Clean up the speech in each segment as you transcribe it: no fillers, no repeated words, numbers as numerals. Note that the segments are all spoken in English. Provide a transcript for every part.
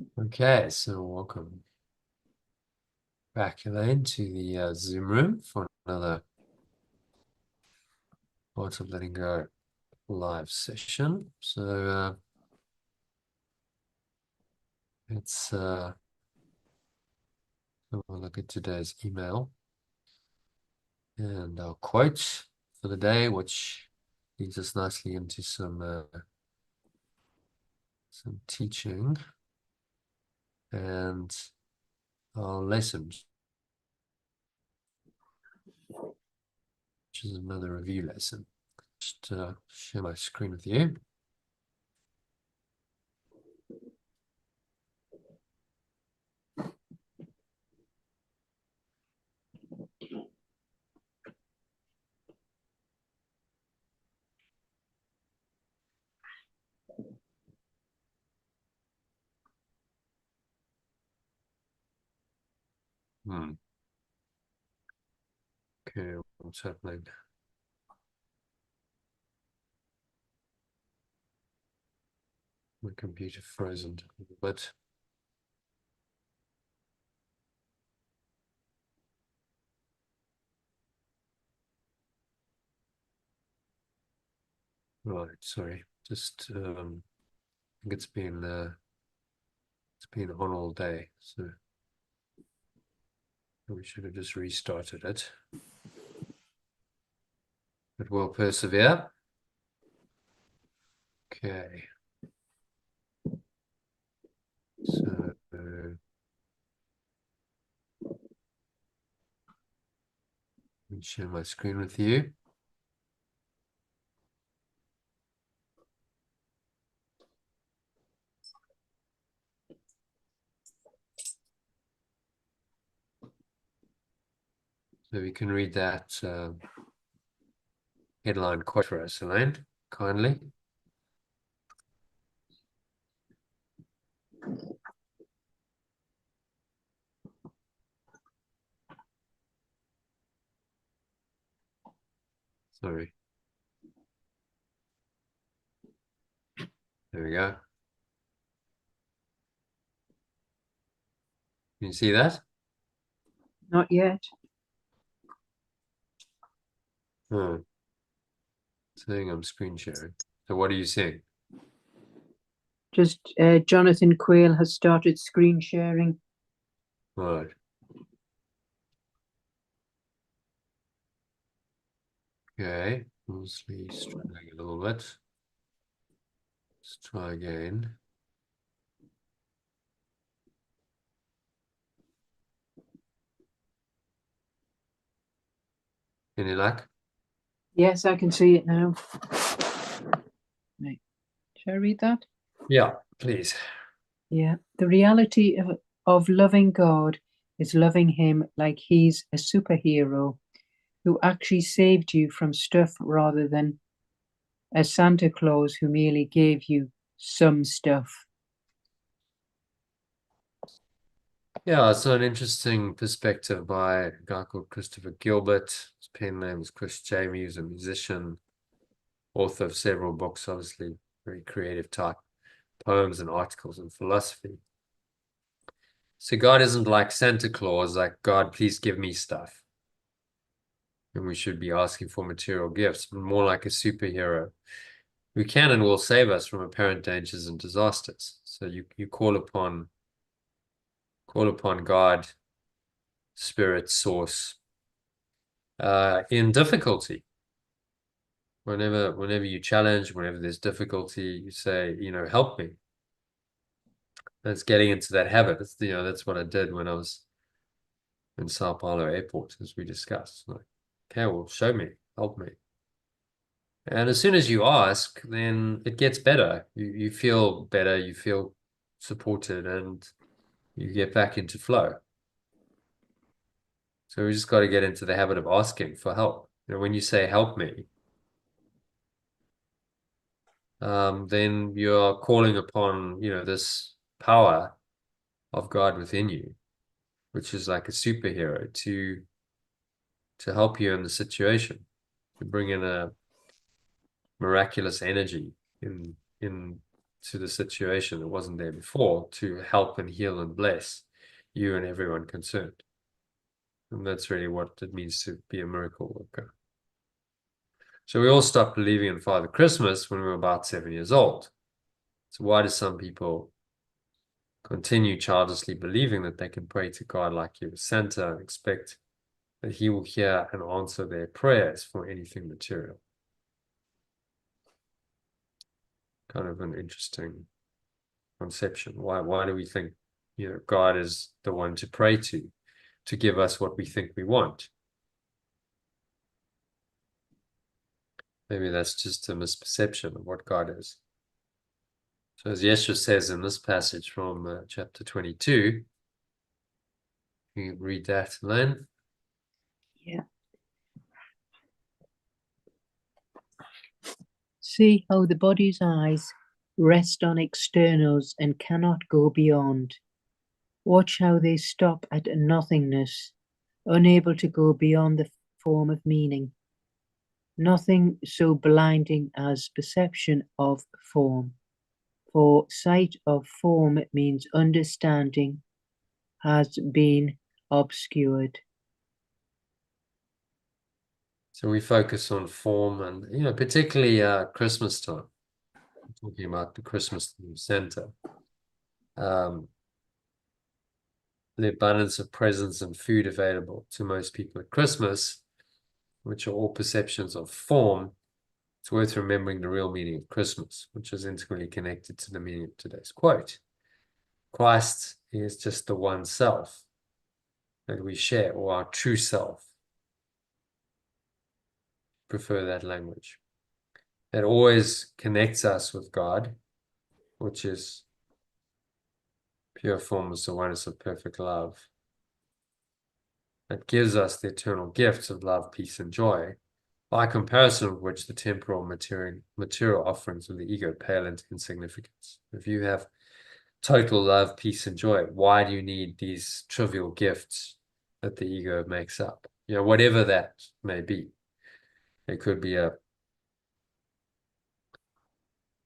Okay, so welcome back, Elaine, to the Zoom room for another Art of Letting Go live session. So let's have a look at today's email and our quote for the day, which leads us nicely into some teaching and our lessons, which is another review lesson. Just share my screen with you. Okay, what's happening? My computer frozen a little bit. Right, sorry. Just I think it's been on all day, so we should have just restarted it. But we'll persevere. Okay. So let me share my screen with you. So we can read that headline quote for us, Elaine, kindly. Sorry. There we go. Can you see that? Not yet. Oh, saying I'm screen sharing. So what are you seeing? Just Jonathan Quayle has started screen sharing. Right. Okay. Mostly struggling a little bit. Let's try again. Any luck? Yes, I can see it now. Right. Shall I read that? Yeah, please. Yeah. The reality of loving God is loving him like he's a superhero who actually saved you from stuff rather than a Santa Claus who merely gave you some stuff. Yeah, so an interesting perspective by a guy called Christopher Gilbert. His pen name is Chris Jamie. He's a musician, author of several books, obviously very creative type poems and articles in philosophy. So God isn't like Santa Claus, like God, please give me stuff. And we should be asking for material gifts, but more like a superhero who can and will save us from apparent dangers and disasters. So you call upon God, Spirit, Source, in difficulty. Whenever you challenge, whenever there's difficulty, you say, help me. That's getting into that habit. That's what I did when I was in Sao Paulo airport, as we discussed. Like, okay, well, show me, help me. And as soon as you ask, then it gets better. You feel better, you feel supported, and you get back into flow. So we just got to get into the habit of asking for help. When you say help me, then you're calling upon, this power of God within you, which is like a superhero to help you in the situation, to bring in a miraculous energy in to the situation that wasn't there before to help and heal and bless you and everyone concerned. And that's really what it means to be a miracle worker. So we all stopped believing in Father Christmas when we were about 7 years old. So why do some people continue childishly believing that they can pray to God like he was Santa and expect that he will hear and answer their prayers for anything material? Kind of an interesting conception. Why do we think, God is the one to pray to give us what we think we want? Maybe that's just a misperception of what God is. So as Yeshua says in this passage from chapter 22, you read that, Len? Yeah. See how the body's eyes rest on externals and cannot go beyond. Watch how they stop at nothingness, unable to go beyond the form of meaning. Nothing so blinding as perception of form. For sight of form means understanding has been obscured. So we focus on form and, particularly Christmas time. I'm talking about the Christmas Center. The abundance of presents and food available to most people at Christmas, which are all perceptions of form. It's worth remembering the real meaning of Christmas, which is integrally connected to the meaning of today's quote. Christ is just the one self that we share, or our true self. Prefer that language. That always connects us with God, which is pure formless awareness of perfect love. That gives us the eternal gifts of love, peace, and joy, by comparison of which the temporal material offerings of the ego pale into insignificance. If you have total love, peace, and joy, why do you need these trivial gifts that the ego makes up? Whatever that may be. It could be a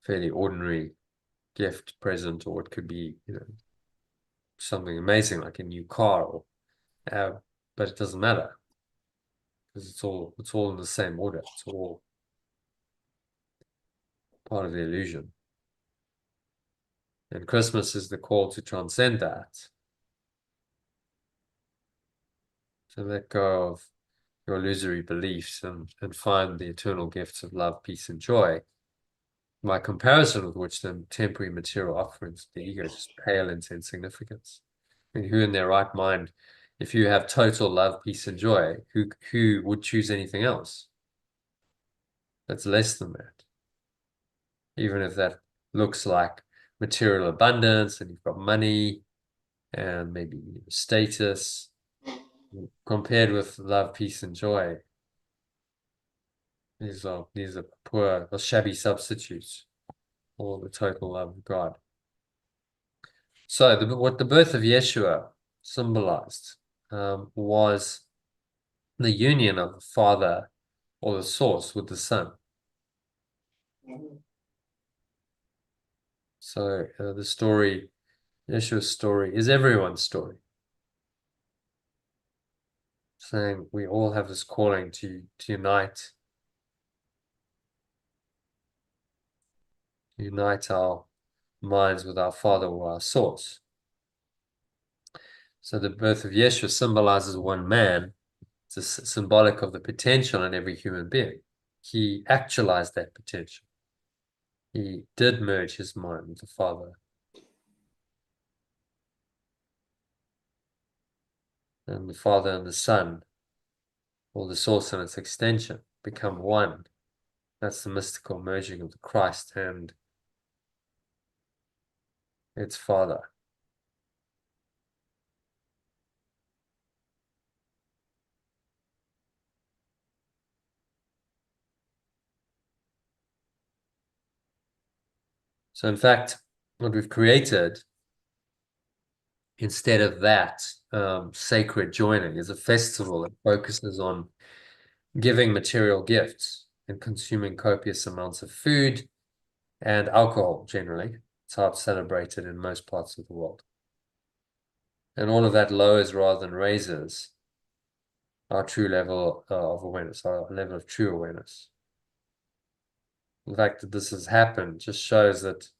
fairly ordinary gift present, or it could be, something amazing like a new car, or but it doesn't matter, because it's all in the same order. It's all part of the illusion. And Christmas is the call to transcend that. To let go of your illusory beliefs and find the eternal gifts of love, peace, and joy, by comparison with which the temporary material offerings of the ego just pale into insignificance. I mean, who in their right mind, if you have total love, peace, and joy, who would choose anything else that's less than that? Even if that looks like material abundance and you've got money and maybe status, compared with love, peace, and joy, these are poor or shabby substitutes for the total love of God. So what the birth of Yeshua symbolized was the union of the Father, or the source, with the Son. So the story, Yeshua's story, is everyone's story. Saying we all have this calling to unite our minds with our Father, or our source. So the birth of Yeshua symbolizes one man. It's symbolic of the potential in every human being. He actualized that potential. He did merge his mind with the Father. And the Father and the Son, or the source and its extension, become one. That's the mystical merging of the Christ and its Father. So in fact, what we've created, instead of that sacred joining, is a festival that focuses on giving material gifts and consuming copious amounts of food and alcohol generally, It's how it's celebrated in most parts of the world. And all of that lowers rather than raises our true level of awareness, our level of true awareness. The fact that this has happened just shows that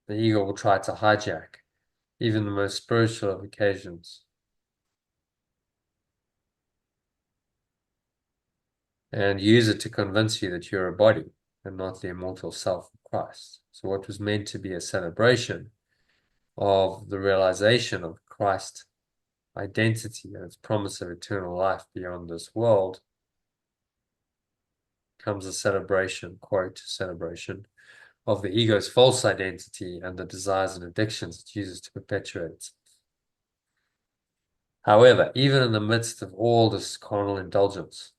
the ego will try to hijack even the most spiritual of occasions and use it to convince you that you're a body and not the immortal self of Christ. So what was meant to be a celebration of the realization of Christ's identity and its promise of eternal life beyond this world comes a celebration, quote, celebration of the ego's false identity and the desires and addictions it uses to perpetuate itself. However, even in the midst of all this carnal indulgence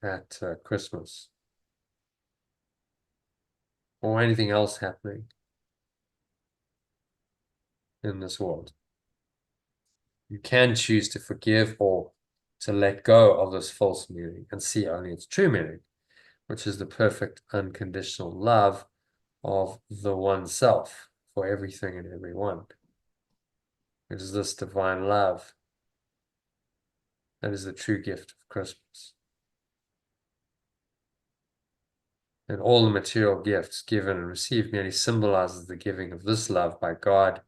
at Christmas or anything else happening in this world, you can choose to forgive or to let go of this false meaning and see only its true meaning, which is the perfect unconditional love of the one self for everything and everyone. It is this divine love that is the true gift of Christmas. And all the material gifts given and received merely symbolizes the giving of this love by God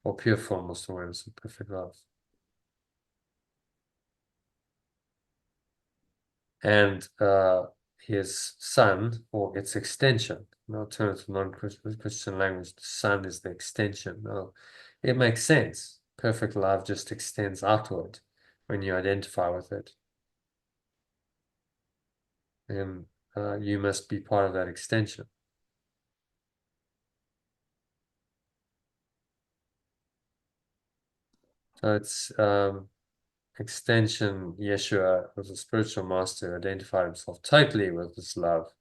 or pure formless awareness of perfect love. And his son, or its extension, in alternative non-Christian language, the son is the extension. Now, it makes sense. Perfect love just extends outward when you identify with it. And you must be part of that extension. So it's extension. Yeshua was a spiritual master who identified himself totally with this love.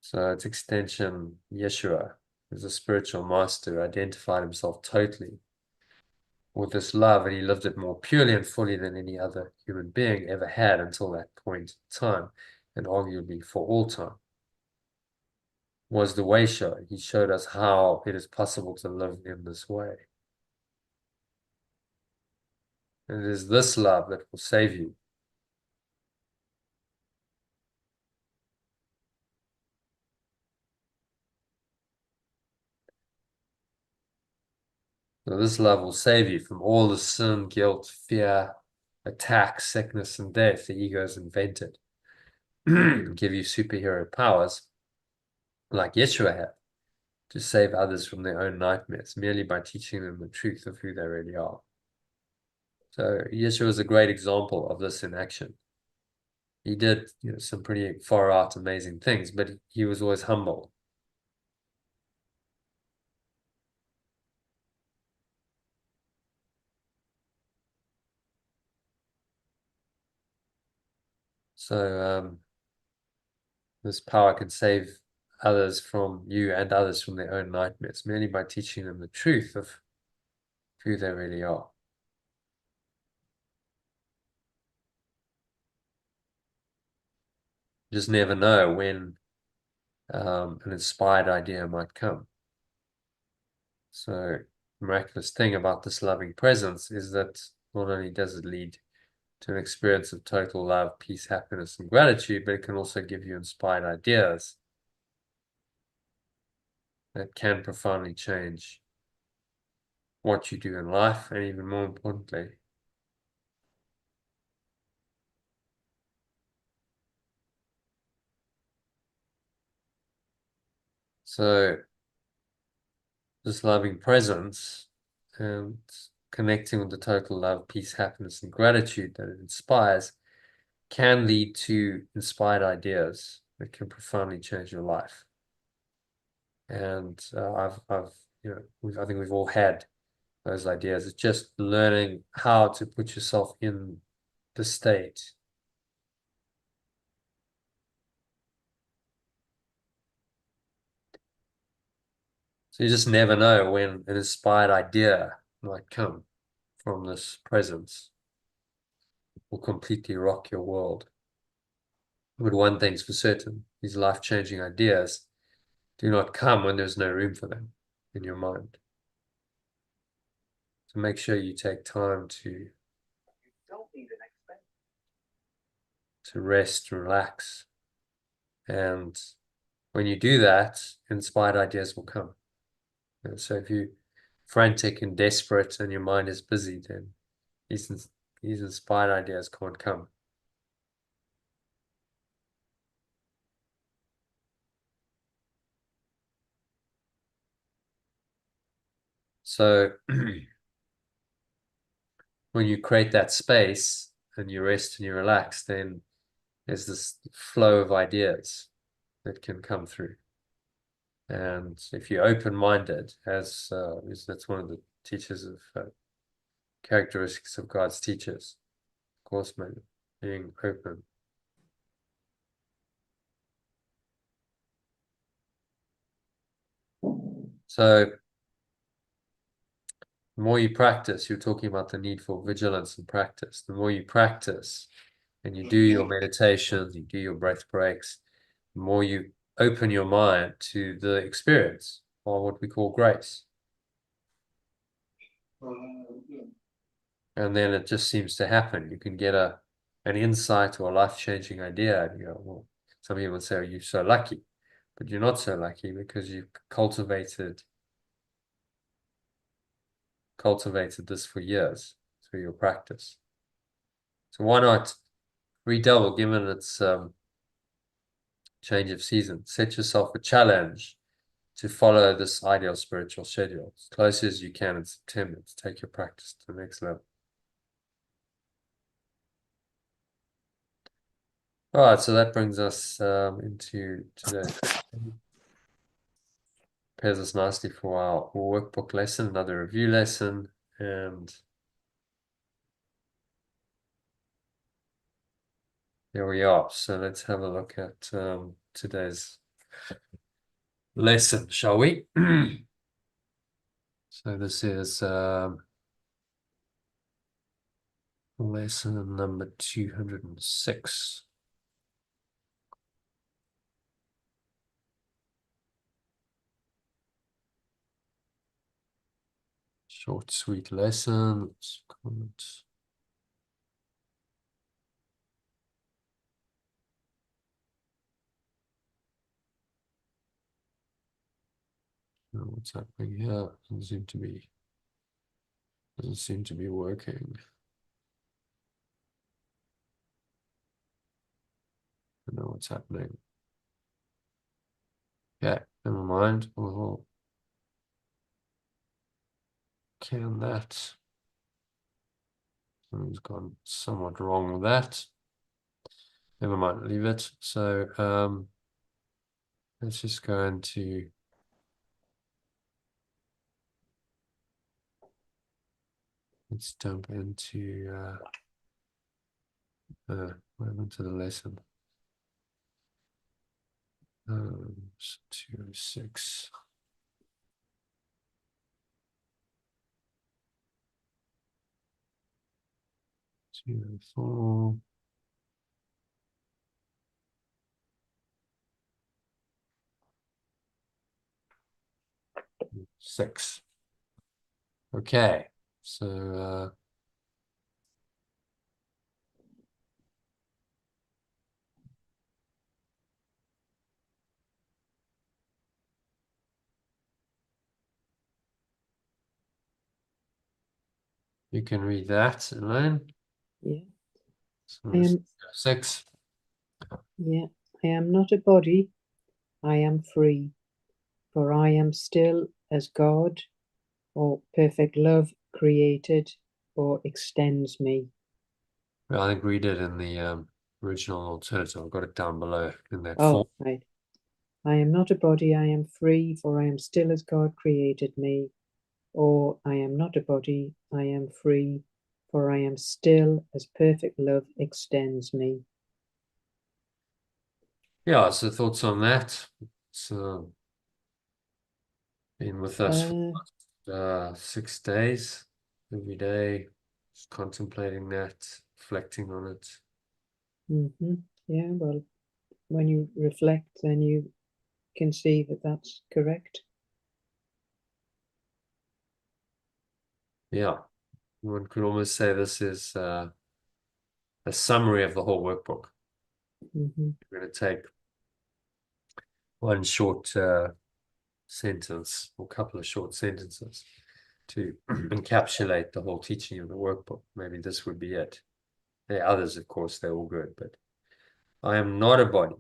So it's extension. Yeshua was a spiritual master who identified himself totally with this love, and he lived it more purely and fully than any other human being ever had until that point in time, and arguably for all time. Was the way show. He showed us how it is possible to live in this way. And it is this love that will save you. So this love will save you from all the sin, guilt, fear, attack, sickness, and death the ego has invented. Give you superhero powers like Yeshua had to save others from their own nightmares merely by teaching them the truth of who they really are. So Yeshua is a great example of this in action. He did, some pretty far out amazing things, but he was always humble. So this power can save others from you and others from their own nightmares merely by teaching them the truth of who they really are. You just never know when an inspired idea might come. So the miraculous thing about this loving presence is that not only does it lead to an experience of total love, peace, happiness, and gratitude, but it can also give you inspired ideas that can profoundly change what you do in life, and even more importantly, so this loving presence and connecting with the total love, peace, happiness, and gratitude that it inspires can lead to inspired ideas that can profoundly change your life. And I think we've all had those ideas. It's just learning how to put yourself in the state. So you just never know when an inspired idea might come from this presence will completely rock your world. But one thing's for certain, these life-changing ideas do not come when there's no room for them in your mind. So make sure you take time to rest, relax. And when you do that, inspired ideas will come. And so if you're frantic and desperate and your mind is busy, then these inspired ideas can't come. So when you create that space and you rest and you relax, then there's this flow of ideas that can come through. And if you're open-minded, as that's one of the teachers of characteristics of God's teachers, of course, man, being open. So the more you practice, you're talking about the need for vigilance and practice. The more you practice and you do your meditations, you do your breath breaks, the more you open your mind to the experience, or what we call grace. And then it just seems to happen. You can get an insight or a life-changing idea, and you go, well, some people would say, oh, you're so lucky. But you're not so lucky because you've cultivated this for years through your practice. So why not redouble, given its change of season? Set yourself a challenge to follow this ideal spiritual schedule as close as you can in September to take your practice to the next level. All right, so that brings us into today. Prepares us nicely for our workbook lesson, another review lesson, and here we are. So let's have a look at today's lesson, shall we? So this is lesson number 206. Short, sweet lesson. Let's comment. What's happening here? Doesn't seem to be working. I don't know what's happening. Okay, never mind. We'll can that. Something's gone somewhat wrong with that. Never mind, leave it. So let's just go into let's jump into what happened to the lesson? 206. Two, 4. Six. Okay, so you can read that, Elaine. Yeah. So I am 6. Yeah, I am not a body, I am free, for I am still as God, or perfect love created or extends me. Well, I think read it in the original alternative. I've got it down below in that Oh, form. right. I am not a body, I am free, for I am still as God created me. Or I am not a body, I am free, for I am still as perfect love extends me. Yeah, so thoughts on that. So been with us for 6 days. every day, just contemplating that, reflecting on it. Yeah, well, when you reflect, then you can see that that's correct. Yeah, one could almost say this is a summary of the whole workbook. Hmm. We're going to take one short sentence or couple of short sentences to encapsulate the whole teaching of the workbook. Maybe this would be it. There are others, of course, they're all good, but I am not a body.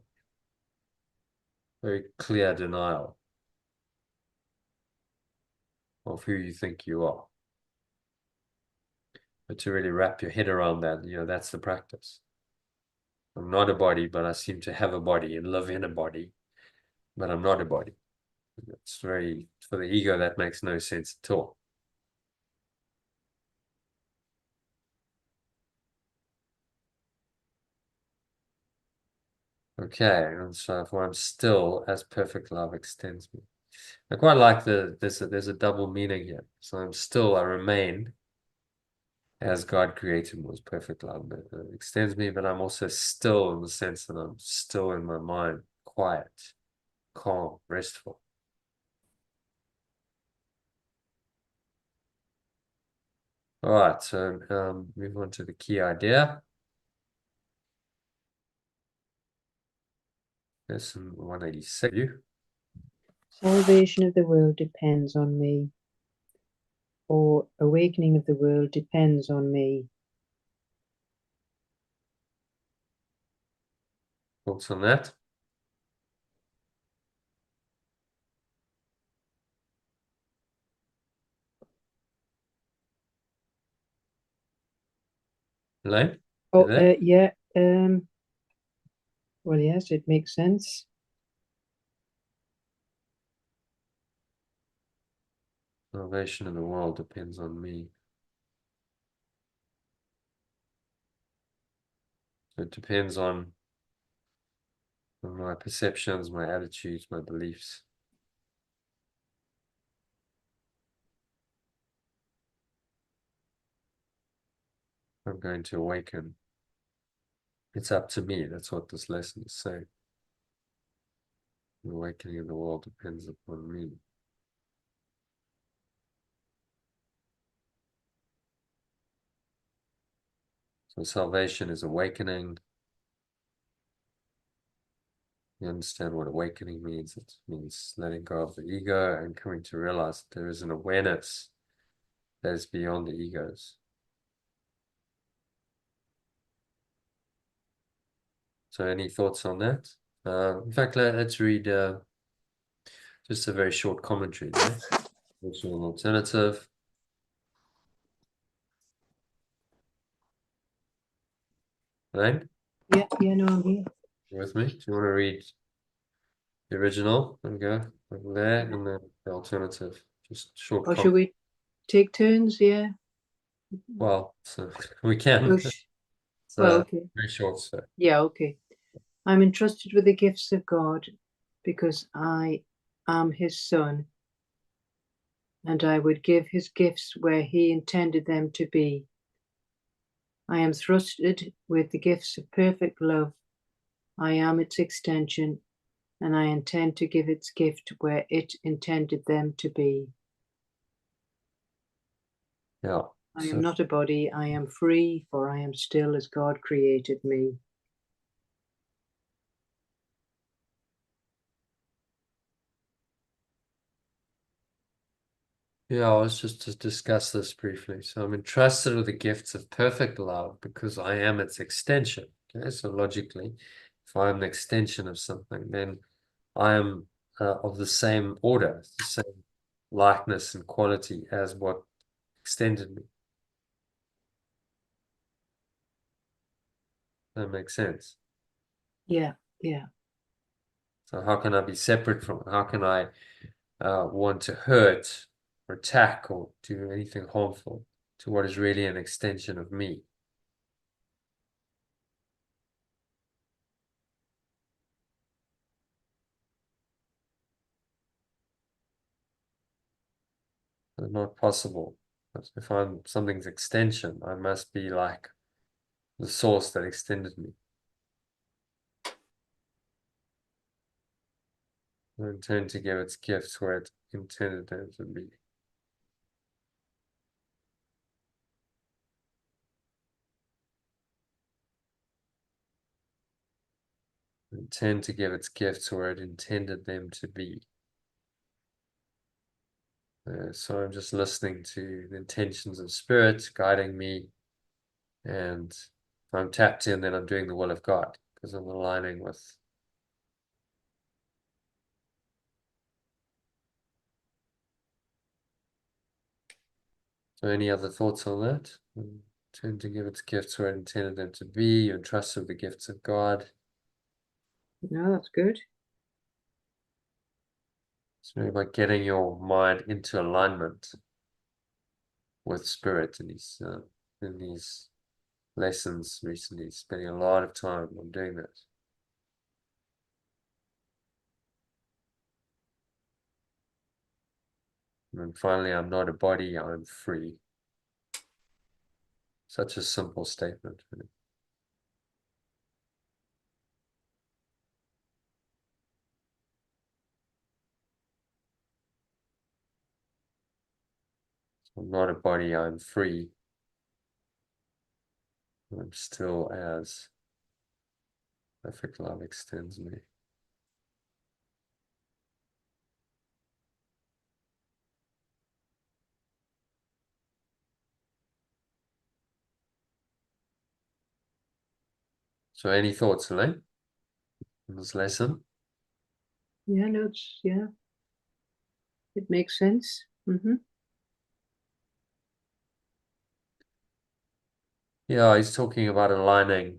Very clear denial of who you think you are. But to really wrap your head around that, that's the practice. I'm not a body, but I seem to have a body and live in a body, but I'm not a body. It's very, for the ego, that makes no sense at all. Okay, and so if I'm still as perfect love extends me. I quite like there's a double meaning here. So I remain as God created me, was perfect love, but it extends me, but I'm also still in the sense that I'm still in my mind, quiet, calm, restful. All right, so move on to the key idea. Lesson 186. Salvation of the world depends on me, or awakening of the world depends on me. Thoughts on that? Elaine? You Oh, there? yeah. Well, yes, it makes sense. Salvation of the world depends on me. So it depends on my perceptions, my attitudes, my beliefs. I'm going to awaken. It's up to me. That's what this lesson is saying. The awakening of the world depends upon me. So salvation is awakening. You understand what awakening means. It means letting go of the ego and coming to realize that there is an awareness that is beyond the egos. So any thoughts on that? In fact, let's read just a very short commentary there. Also an alternative. Right? Yeah, no, I'm here. You with me? Do you want to read the original and go over there and then the alternative? Just short Or should comment. we take turns? Yeah. Well, so we Oh, can. It's well, okay. very short, so. Yeah, okay. I'm entrusted with the gifts of God because I am his son, and I would give his gifts where he intended them to be. I am thrusted with the gifts of perfect love. I am its extension, and I intend to give its gift where it intended them to be. Yeah. I am So not a body, I am free, for I am still as God created me. yeah, I was just to discuss this briefly. So I'm entrusted with the gifts of perfect love because I am its extension. Okay, so logically, if I am an extension of something, then I am of the same order, the same likeness and quality as what extended me. That makes sense. Yeah, yeah. So how can I be separate from it? How can I want to hurt or attack or do anything harmful to what is really an extension of me? It's not possible. If I'm something's extension, I must be like the source that extended me. I intend to give its gifts where it intended them to be. I intend to give its gifts where it intended them to be. So I'm just listening to the intentions of spirit guiding me, and if I'm tapped in, then I'm doing the will of God because I'm aligning with. So any other thoughts on that? Intend to give its gifts where it intended them to be. You entrust with the gifts of God. No, that's good. So by getting your mind into alignment with spirit in these lessons recently, spending a lot of time on doing that. And then finally, I'm not a body, I'm free. Such a simple statement. I'm not a body, I'm free. I'm still as perfect love extends me. So any thoughts, Elaine, on this lesson? Yeah, no, yeah, it makes sense. Yeah, he's talking about aligning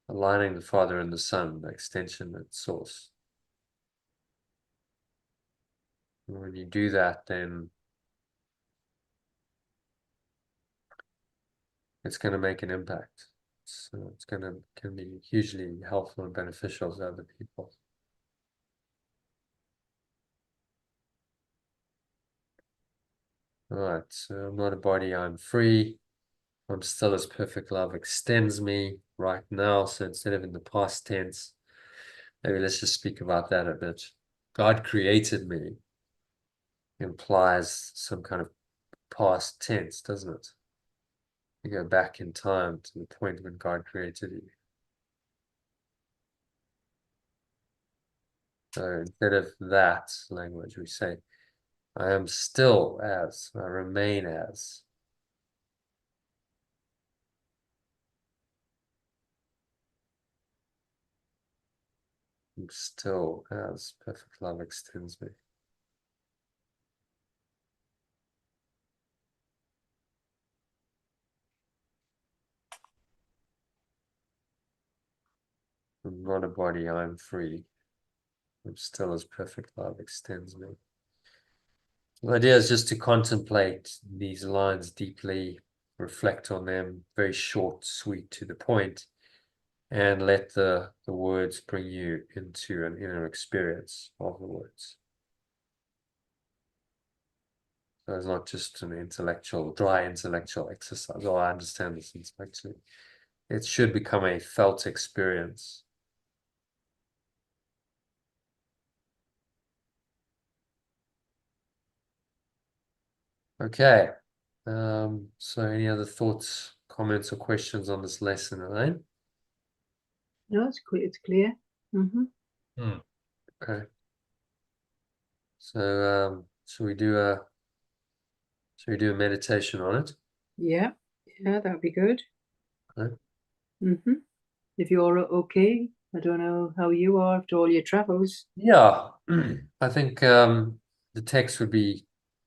the Father and the Son, the extension and source. And when you do that, then it's going to make an impact. So it's can be hugely helpful and beneficial to other people. All right, so I'm not a body, I'm free. I'm still as perfect love extends me right now. So instead of in the past tense, maybe let's just speak about that a bit. God created me implies some kind of past tense, doesn't it? You go back in time to the point when God created you. So instead of that language, we say, I am still as, I remain as. I'm still as perfect love extends me. I'm not a body, I'm free. I'm still as perfect love extends me. The idea is just to contemplate these lines deeply, reflect on them, very short, sweet, to the point, and let the words bring you into an inner experience of the words. So it's not just an intellectual, dry intellectual exercise. Oh, I understand this intellectually. It should become a felt experience. Okay. So any other thoughts, comments, or questions on this lesson, Elaine? No, it's clear. It's clear. Okay. So should we do a meditation on it? Yeah, yeah, that'd be good. Okay. If you're okay, I don't know how you are after all your travels. Yeah, I think the text would be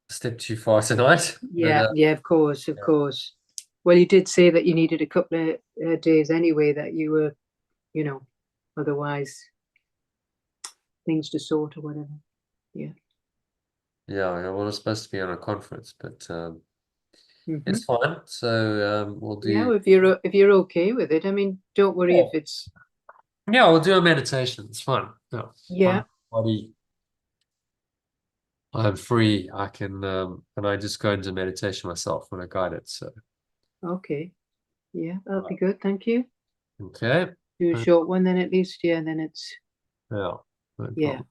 a step too far tonight, but Yeah, yeah, of course, of course. Well, you did say that you needed a couple of days anyway, that you were, you know, otherwise things to sort or whatever. Yeah. yeah, well, it's supposed to be on a conference, but hmm it's fine. So we'll Yeah, do. if you're okay with it. I mean, don't worry if Yeah, it's yeah, we'll do a meditation. It's fine. Yeah, yeah, body. I'm free. I can and I just go into meditation myself when I guide it. So Okay. Yeah, that'll be good. Thank you. okay. Do a short one then at least. Yeah, then it's, Yeah, no yeah, problem.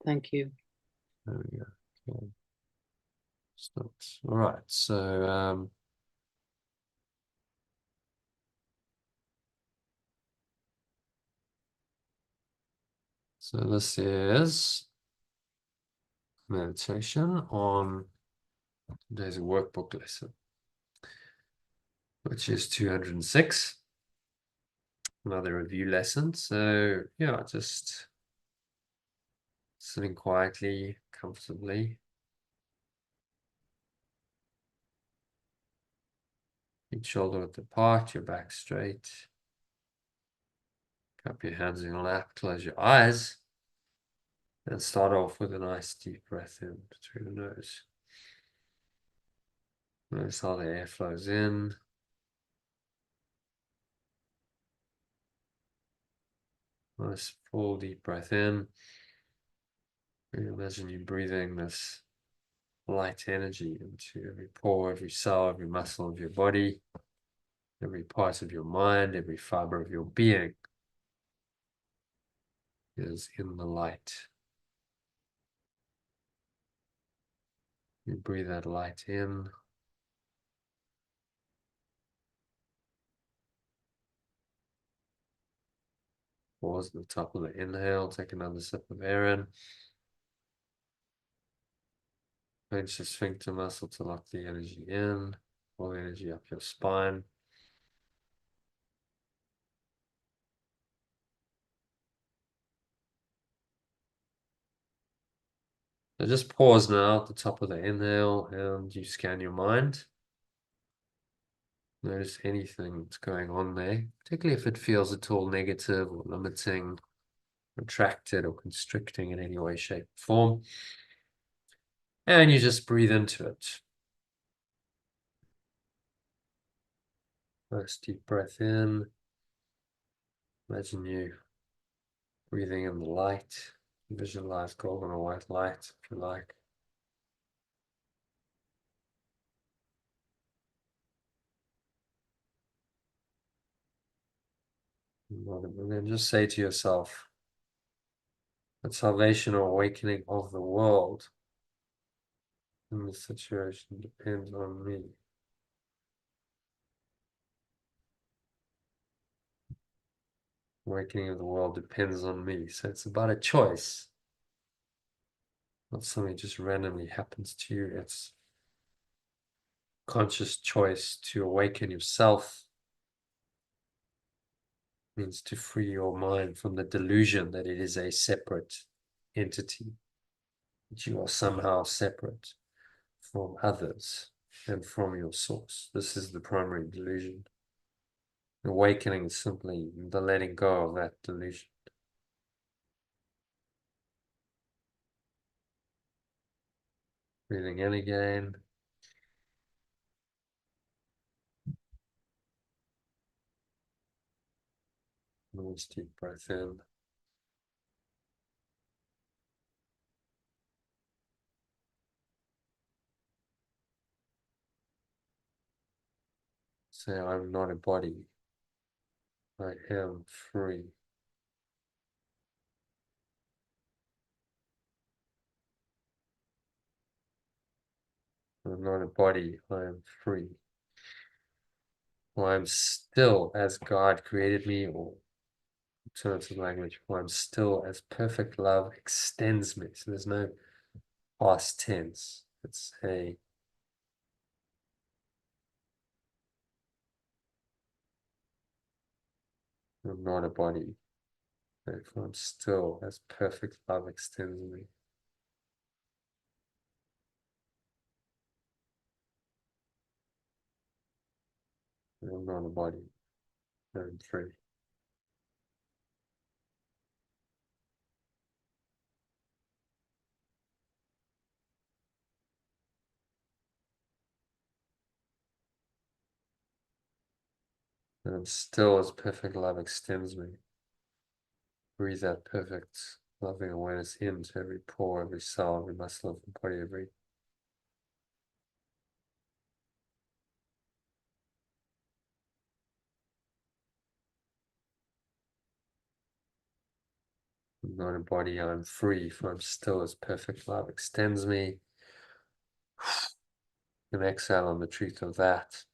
thank you. There we go. Okay. All right. So this is meditation on today's workbook lesson, which is 206. Another review lesson. So yeah, just sitting quietly, comfortably. Each shoulder width apart, your back straight. Cup your hands in your lap, close your eyes, and start off with a nice deep breath in through the nose. Notice how the air flows in. Nice full deep breath in. And imagine you breathing this light energy into every pore, every cell, every muscle of your body, every part of your mind, every fiber of your being is in the light. You breathe that light in. Pause at the top of the inhale. Take another sip of air in. Clench the sphincter muscle to lock the energy in. Pull the energy up your spine. So just pause now at the top of the inhale and you scan your mind. Notice anything that's going on there, particularly if it feels at all negative or limiting, retracted or constricting in any way, shape, or form. And you just breathe into it. Nice deep breath in. Imagine you breathing in the light. Visualize golden or white light if you like. And then just say to yourself, the salvation or awakening of the world in this situation depends on me. Awakening of the world depends on me. So it's about a choice, not something just randomly happens to you. It's conscious choice to awaken yourself. It means to free your mind from the delusion that it is a separate entity, that you are somehow separate from others and from your source. This is the primary delusion. Awakening is simply the letting go of that delusion. Breathing in again. Nice deep breath in. Say, I'm not a body. I am free. I'm not a body. I am free. Or I'm still as God created me, or alternative language, or I'm still as perfect love extends me. So there's no past tense. It's a I'm not a body. Therefore, I'm still as perfect love extends me. I'm not a body. I'm free. And I'm still as perfect love extends me. Breathe that perfect loving awareness into every pore, every cell, every muscle of the body, every not a body. I'm free, for I'm still as perfect love extends me. And exhale on the truth of that.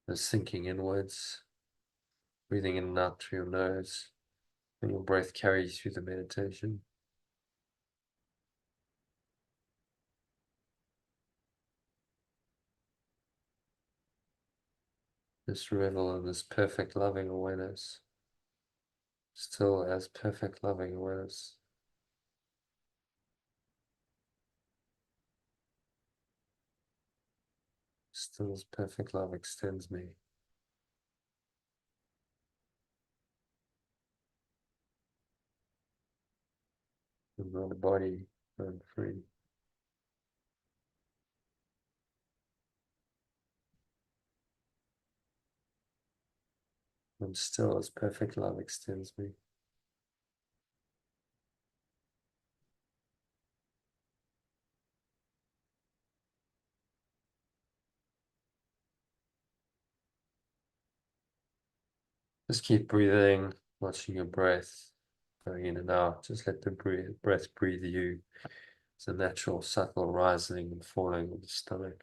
The sinking inwards, breathing in and out through your nose, and your breath carries through the meditation. Just revel in this perfect loving awareness, still as perfect loving awareness. Still as perfect love extends me. In my body, I'm free. And still as perfect love extends me. Just keep breathing, watching your breath going in and out. Just let the breath breathe you. It's a natural, subtle rising and falling of the stomach.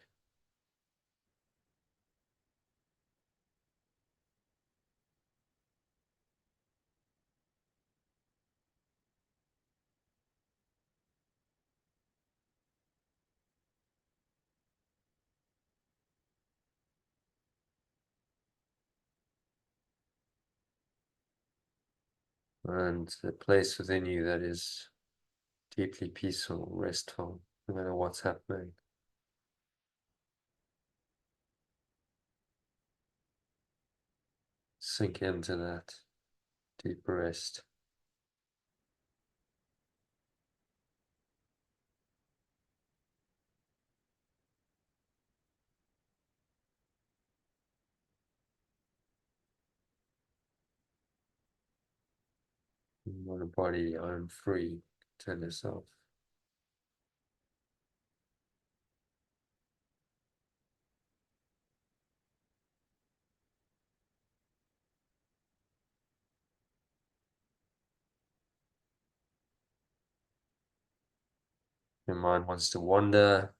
And a place within you that is deeply peaceful, restful, no matter what's happening. Sink into that deep rest. In my body, I'm free. Tell yourself. Your mind wants to wander,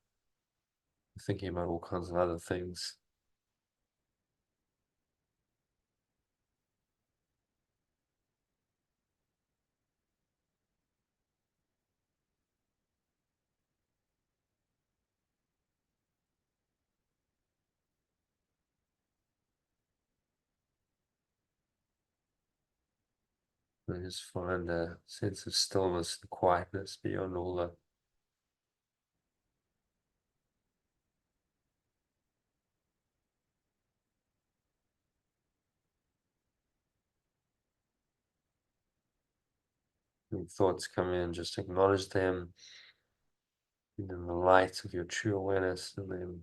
thinking about all kinds of other things. And just find a sense of stillness and quietness beyond all the thoughts come in. Just acknowledge them in the light of your true awareness, and then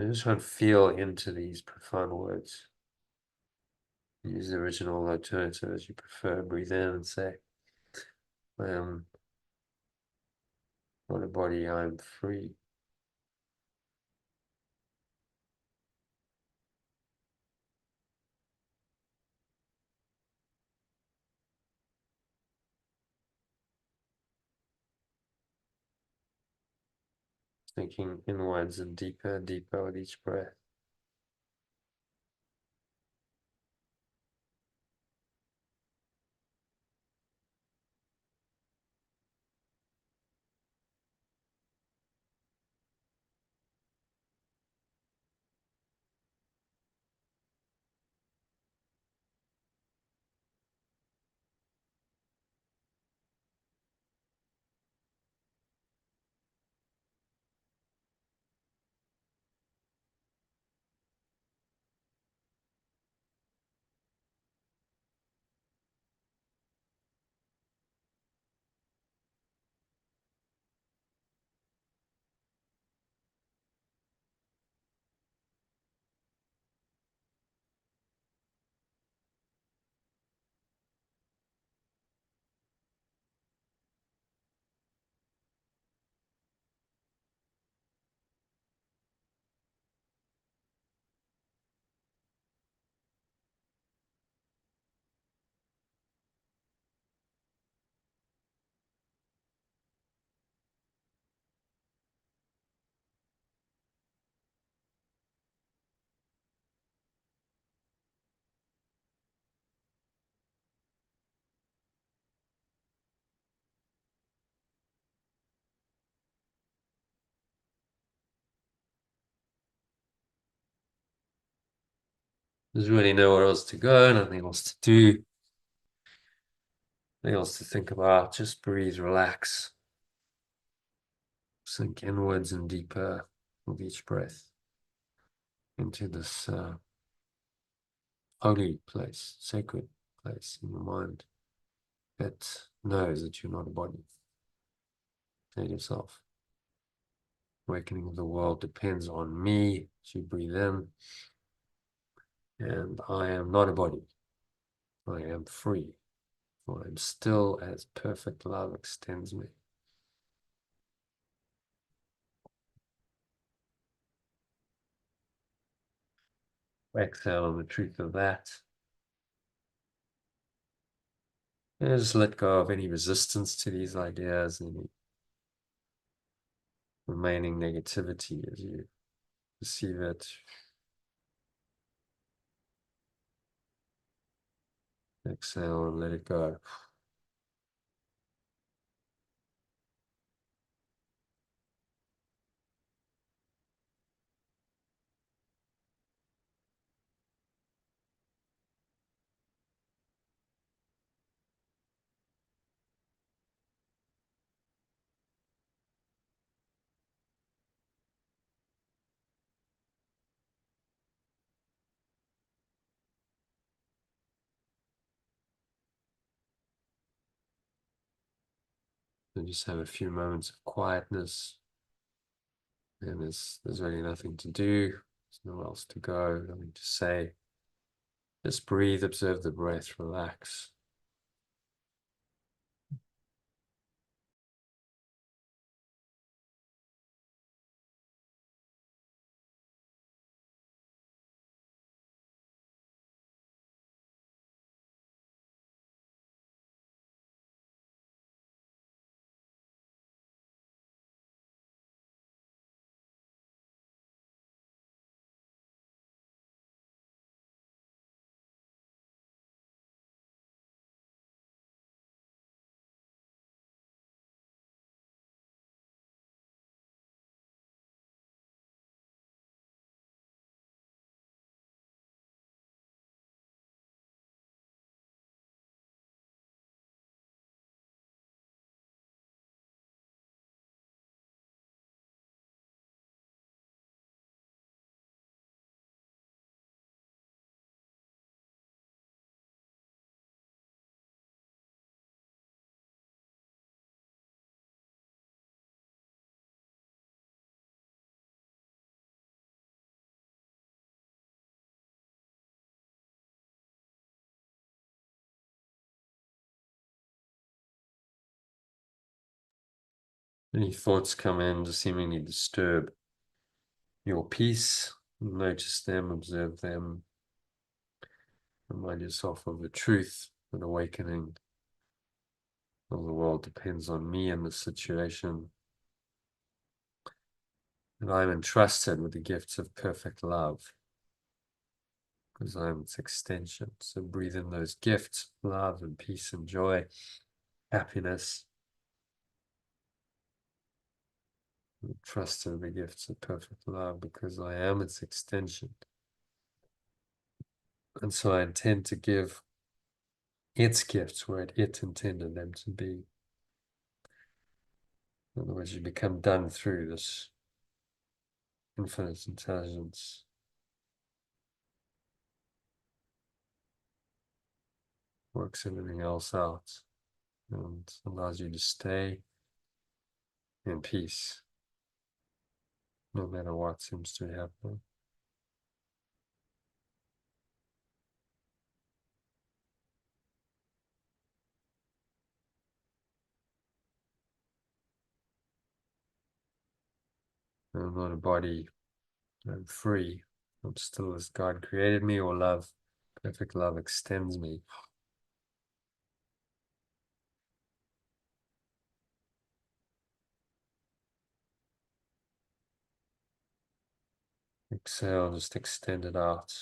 just try and feel into these profound words. Use the original alternative as you prefer. Breathe in and say, I am not a body, I am free. Sinking inwards and deeper with each breath. There's really nowhere else to go, nothing else to do, nothing else to think about. Just breathe, relax, sink inwards and deeper with each breath into this holy place, sacred place in your mind that knows that you're not a body. Say to yourself, awakening of the world depends on me as you breathe in, and I am not a body. I am free, for I am still as perfect love extends me. Exhale on the truth of that. And just let go of any resistance to these ideas, any remaining negativity as you perceive it. Exhale and let it go. And just have a few moments of quietness. And there's really nothing to do. There's nowhere else to go, nothing to say. Just breathe, observe the breath, relax. Any thoughts come in to seemingly disturb your peace, notice them, observe them. Remind yourself of the truth that awakening of the world depends on me in this situation. And I'm entrusted with the gifts of perfect love because I'm its extension. So breathe in those gifts, love and peace and joy, happiness. I'm entrusted with the gifts of perfect love because I am its extension. And so I intend to give its gifts where it intended them to be. In other words, you become done through this infinite intelligence. Works everything else out and allows you to stay in peace no matter what seems to be happening. I'm not a body, I'm free. I'm still as God created me, or love, perfect love extends me. Exhale, just extend it out.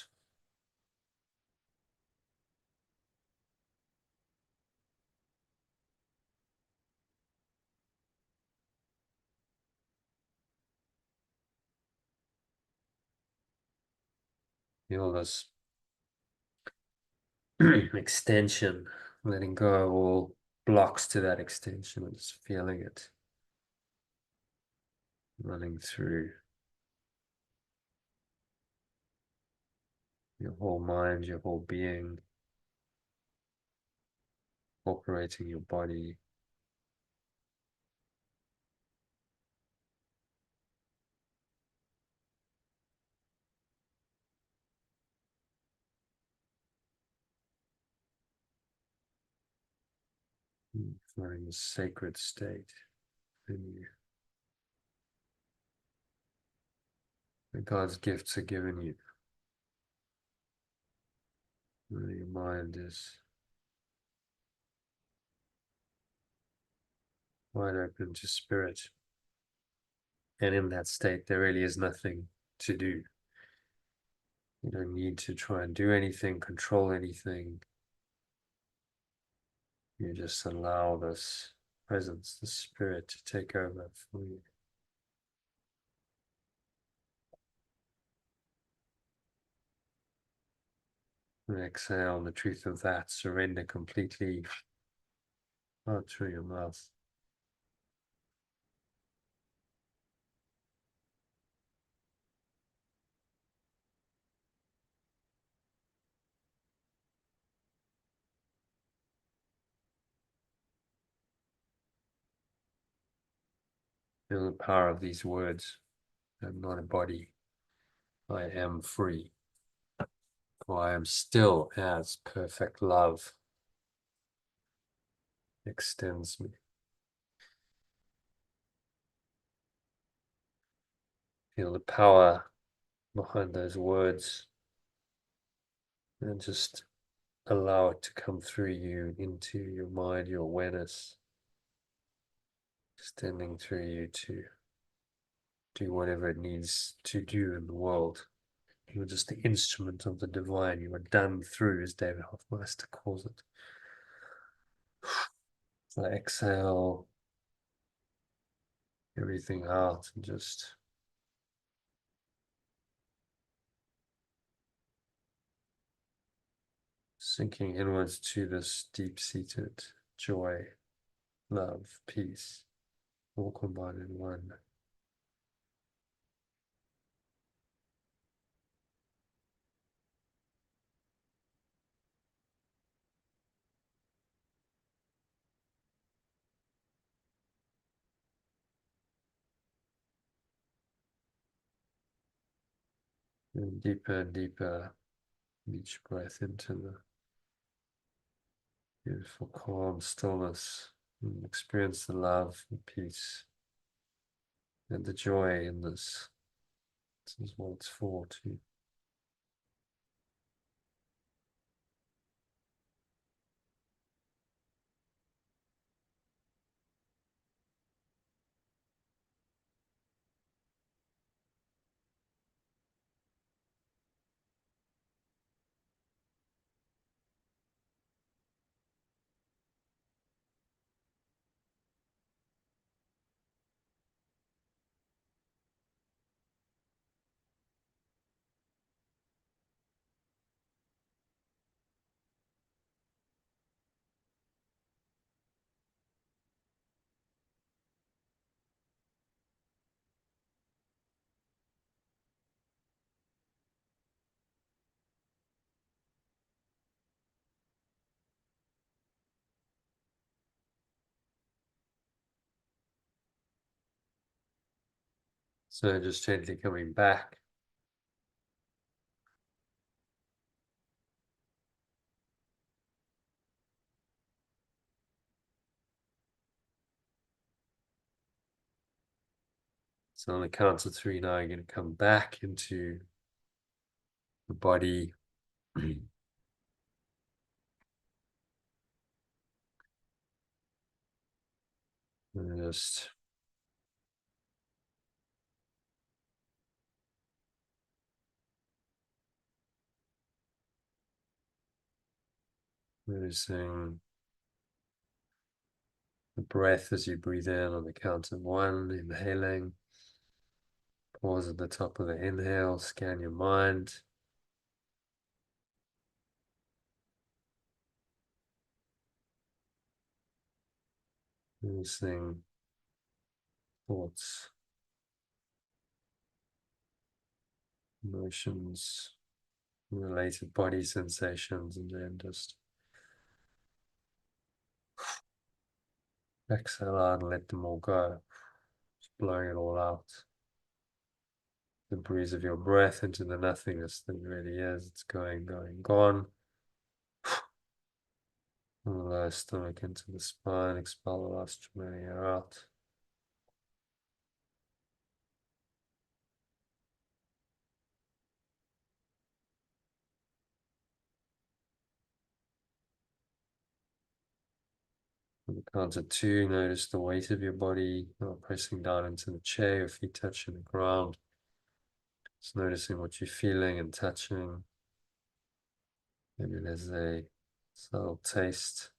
Feel this extension, letting go of all blocks to that extension and just feeling it running through your whole mind, your whole being, operating your body. Finding a sacred state in you. That God's gifts are given you. Your mind is wide open to spirit. And in that state, there really is nothing to do. You don't need to try and do anything, control anything. You just allow this presence, the spirit to take over for you. And exhale the truth of that, surrender completely out through your mouth. Feel the power of these words. I'm not a body. I am free. For I am still as perfect love extends me. Feel the power behind those words and just allow it to come through you into your mind, your awareness, extending through you to do whatever it needs to do in the world. You're just the instrument of the divine. You are done through, as David Hoffmeister calls it. So exhale everything out and just sinking inwards to this deep-seated joy, love, peace, all combined in one. And deeper each breath into the beautiful calm stillness, and experience the love, the peace, and the joy in this. This is what it's for too. So just gently coming back. So on the count of three now, you're going to come back into the body. And just noticing the breath as you breathe in on the count of one, inhaling. Pause at the top of the inhale, scan your mind. Noticing thoughts, emotions, related body sensations, and then just exhale out and let them all go. Just blowing it all out. The breeze of your breath into the nothingness that really is. It's going, gone. From the lower stomach into the spine. Expel the last remaining air out. On the count of two, notice the weight of your body, pressing down into the chair, your feet touching the ground. Just noticing what you're feeling and touching. Maybe there's a subtle taste,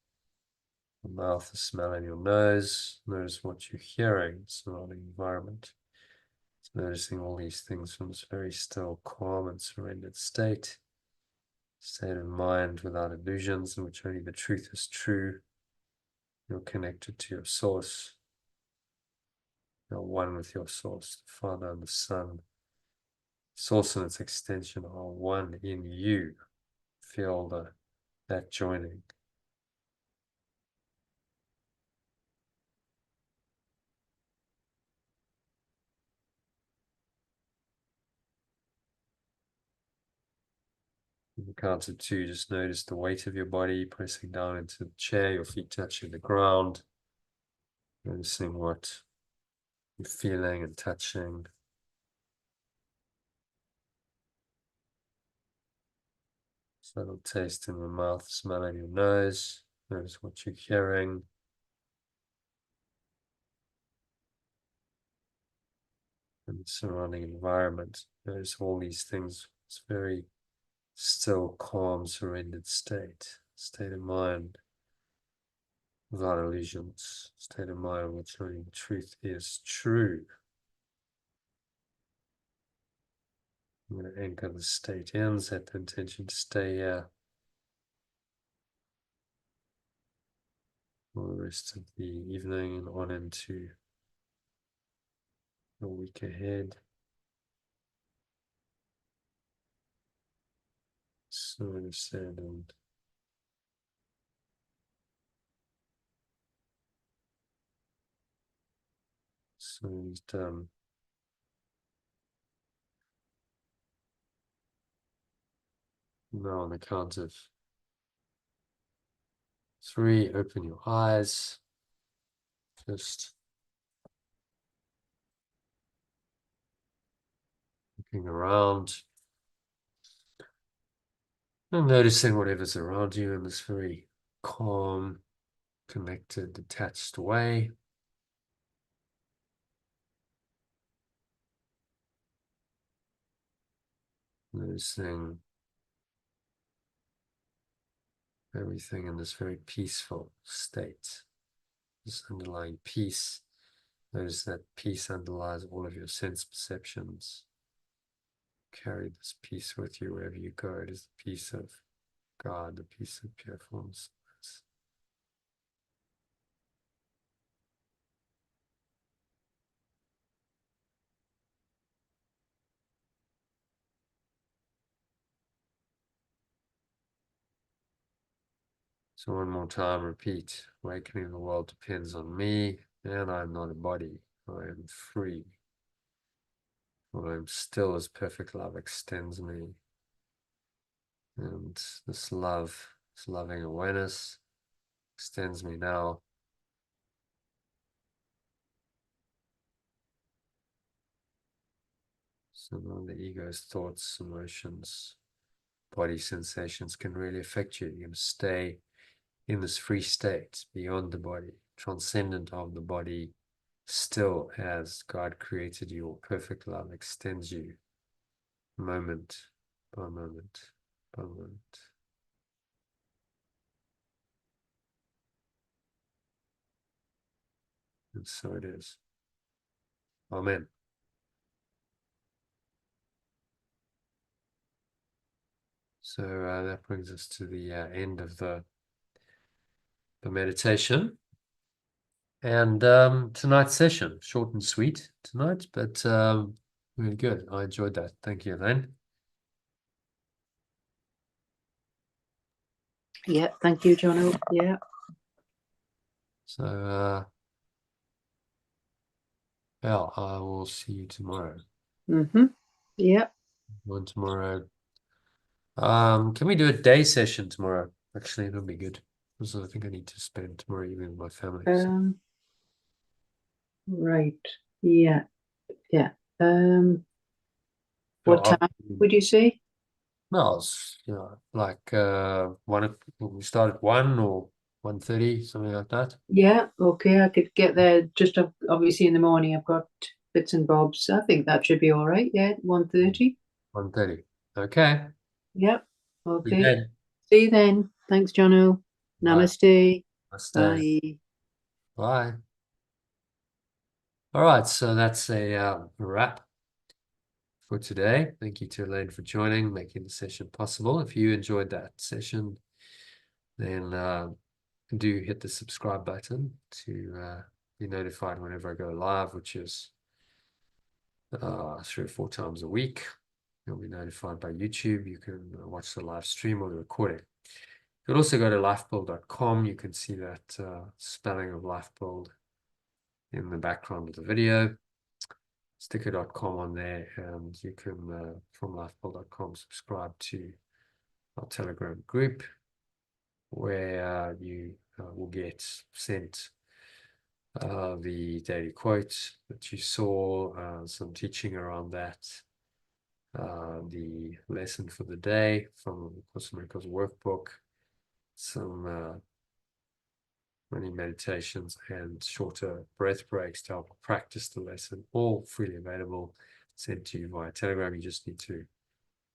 the mouth, the smell in your nose. Notice what you're hearing, surrounding environment. Just noticing all these things from this very still, calm, and surrendered state of mind without illusions, in which only the truth is true. You're connected to your source. You're one with your source, the Father and the Son. Source and its extension are one in you. Feel that joining. In the count of two, just notice the weight of your body pressing down into the chair, your feet touching the ground. Noticing what you're feeling and touching. Subtle taste in your mouth, smell in your nose. Notice what you're hearing. And the surrounding environment. Notice all these things. It's very still, calm, surrendered state of mind without illusions, state of mind which only the truth is true. I'm going to anchor the state in, set the intention to stay here for the rest of the evening and on into the week ahead. So understand and so done. Now on the count of three, open your eyes. Just looking around and noticing whatever's around you in this very calm, connected, detached way. Noticing everything in this very peaceful state. This underlying peace. Notice that peace underlies all of your sense perceptions. Carry this peace with you wherever you go. It is the peace of God, the peace of pure formlessness. So one more time, repeat. Awakening the world depends on me, and I am not a body. I am free. For I am still as perfect love extends me. And this love, this loving awareness extends me now. So none of the ego's thoughts, emotions, body sensations can really affect you. You're going to stay in this free state, beyond the body, transcendent of the body, still as God created you, or perfect love extends you, moment by moment by moment. And so it is. Amen. So that brings us to the end of the meditation. And tonight's session, short and sweet tonight, but really good. I enjoyed that. Thank you, Elaine. Yeah, thank you, Jono. Yeah. So well, I will see you tomorrow. Yeah. One tomorrow. Can we do a day session tomorrow? Actually, it'll be good. Because I think I need to spend tomorrow evening with my family. So. Right. Yeah. Yeah. So What time would you say? no, it's, like we start at 1 or 1:30, something like that. Yeah, okay, I could get there just obviously in the morning. I've got bits and bobs. I think that should be all right. Yeah, 1:30. 1:30. Okay. Yep. See you Okay. then. See you then. Thanks, Jono. Bye. Namaste. Namaste. Bye. Bye. All right, so that's a wrap for today. Thank you to Elaine for joining, making the session possible. If you enjoyed that session, then do hit the subscribe button to be notified whenever I go live, which is 3 or 4 times a week. You'll be notified by YouTube. You can watch the live stream or the recording. You can also go to lifebuild.com. You can see that spelling of lifebuild in the background of the video. Sticker.com on there, and you can from lifebuild.com subscribe to our Telegram group, where you will get sent the daily quote that you saw, some teaching around that, the lesson for the day from Course in Miracles workbook, some many meditations and shorter breath breaks to help practice the lesson, all freely available, sent to you via Telegram. You just need to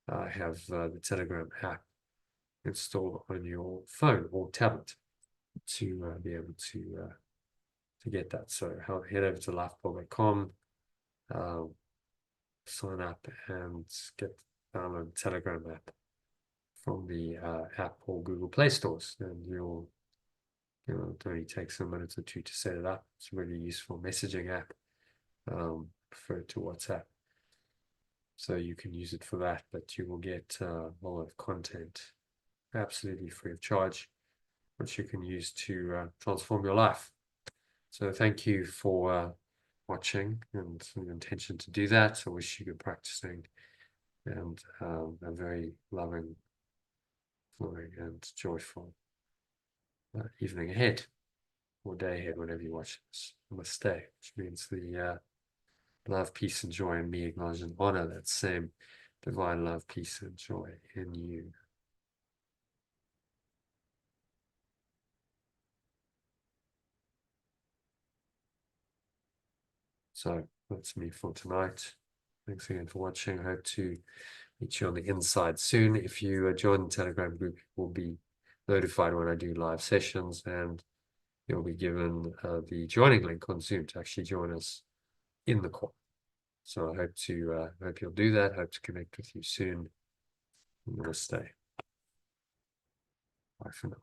have the Telegram app installed on your phone or tablet to be able to get that. So head over to lifeball.com, sign up, and download the Telegram app from the app or Google Play stores, and it only takes a minute or two to set it up. It's a really useful messaging app, preferred to WhatsApp. So you can use it for that, but you will get a lot of content absolutely free of charge, which you can use to transform your life. So thank you for watching and the intention to do that. I wish you good practicing and a very loving, flowing, and joyful evening ahead or day ahead whenever you watch this. Namaste, which means the love, peace, and joy in me, acknowledge and honor that same divine love, peace, and joy in you. So that's me for tonight. Thanks again for watching. I hope to meet you on the inside soon. If you join the Telegram group, you will be notified when I do live sessions, and you'll be given the joining link on Zoom to actually join us in the call. So I hope you'll do that. Hope to connect with you soon. Namaste. Bye for now.